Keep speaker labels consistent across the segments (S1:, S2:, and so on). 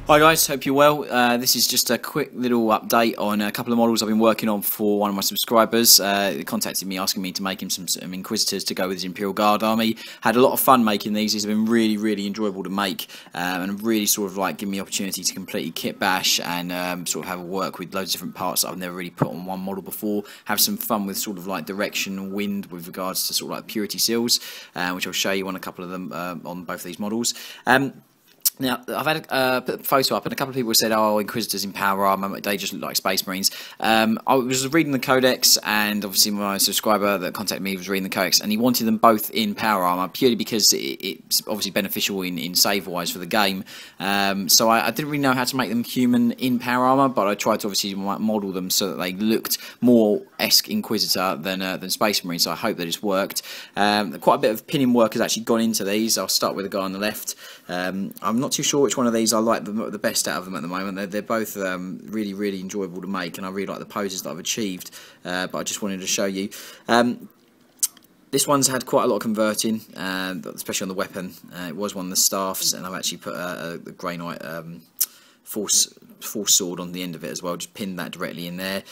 S1: Hi guys, hope you're well. This is just a quick little update on a couple of models I've been working on for one of my subscribers. They contacted me asking me to make him some Inquisitors to go with his Imperial Guard army. Had a lot of fun making these. These have been really enjoyable to make and really sort of like give me the opportunity to completely kit bash and sort of have a work with loads of different parts that I've never really put on one model before. Have some fun with sort of like direction and wind with regards to sort of like purity seals, which I'll show you on a couple of them on both of these models. Now, I've had put a photo up, and a couple of people said, "Oh, Inquisitors in power armor, they just look like Space Marines." I was reading the Codex, and obviously my subscriber that contacted me was reading the Codex, and he wanted them both in power armor purely because it's obviously beneficial in save-wise for the game. So I didn't really know how to make them human in power armor, but I tried to obviously model them so that they looked more esque Inquisitor than Space Marine. So I hope that it's worked. Quite a bit of pinning work has actually gone into these. I'll start with the guy on the left. I'm not too sure which one of these I like the best out of them at the moment. They're both really enjoyable to make, and I really like the poses that I've achieved. But I just wanted to show you. This one's had quite a lot of converting, especially on the weapon. It was one of the staffs, and I've actually put a Grey Knight force sword on the end of it as well. Just pinned that directly in there.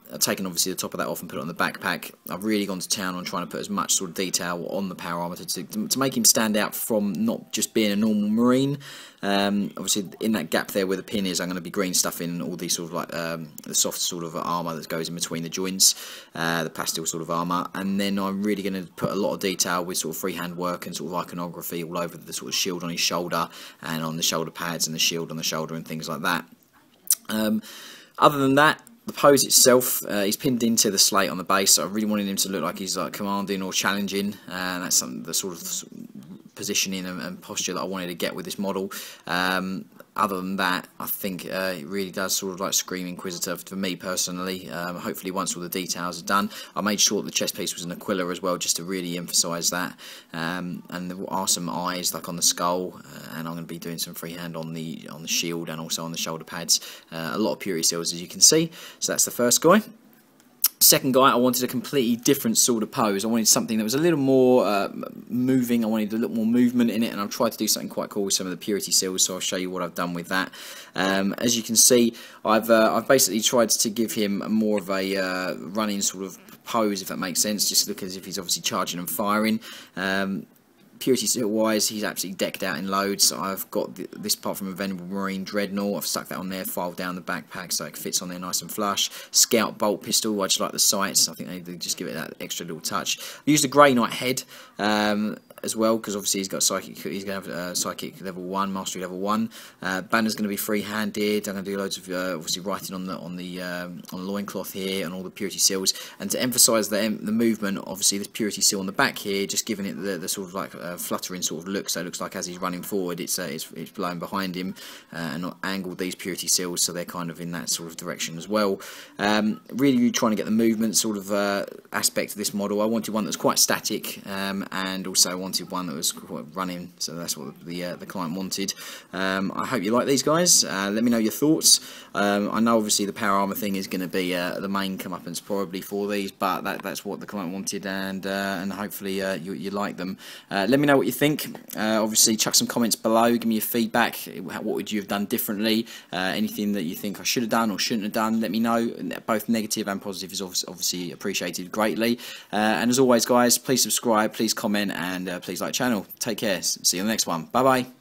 S1: I've taken obviously the top of that off and put it on the backpack. I've really gone to town on trying to put as much sort of detail on the power armor to make him stand out from not just being a normal Marine. Obviously in that gap there where the pin is, I'm going to be green stuffing all these sort of like the soft sort of armor that goes in between the joints, the pastel sort of armor, and then I'm really going to put a lot of detail with sort of freehand work and sort of iconography all over the sort of shield on his shoulder and on the shoulder pads and the shield on the shoulder and things like that. Other than that, the pose itself, he's pinned into the slate on the base, so I really wanted him to look like he's like commanding or challenging, and that's the sort of positioning and posture that I wanted to get with this model. Other than that, I think it really does sort of like scream Inquisitor for me personally. Hopefully once all the details are done, I made sure that the chest piece was an Aquila as well, just to really emphasise that. And there are some eyes like on the skull, and I'm going to be doing some freehand on the shield and also on the shoulder pads. A lot of purity seals, as you can see. So that's the first guy. Second guy, I wanted a completely different sort of pose. I wanted something that was a little more moving. I wanted a little more movement in it, and I've tried to do something quite cool with some of the purity seals, so I'll show you what I've done with that. As you can see, I've basically tried to give him more of a running sort of pose, if that makes sense, just look as if he's obviously charging and firing. Purity seal wise, he's absolutely decked out in loads. I've got this part from a Venerable Marine Dreadnought. I've stuck that on there, filed down the backpack so it fits on there nice and flush. Scout bolt pistol, I just like the sights. I think they just give it that extra little touch. I used a Grey Knight head as well, because obviously he's got psychic. He's going to have psychic level 1, mastery level 1. Banner's going to be free-handed. I'm going to do loads of obviously writing on the loincloth here and all the purity seals. And to emphasise the movement, obviously this purity seal on the back here, just giving it the sort of like fluttering sort of look. So it looks like as he's running forward, it's blowing behind him, and not angled these purity seals, so they're kind of in that sort of direction as well. Really trying to get the movement sort of aspect of this model. I wanted one that's quite static, and also wanted one that was quite running, so that's what the client wanted. I hope you like these guys. Let me know your thoughts. I know obviously the power armor thing is going to be the main comeuppance probably for these, but that's what the client wanted, and hopefully you like them. Let me know what you think. Obviously chuck some comments below, give me your feedback. What would you have done differently? Anything that you think I should have done or shouldn't have done, let me know. Both negative and positive is obviously appreciated greatly. And as always guys, please subscribe, please comment, and please like the channel. Take care. See you on the next one. Bye bye.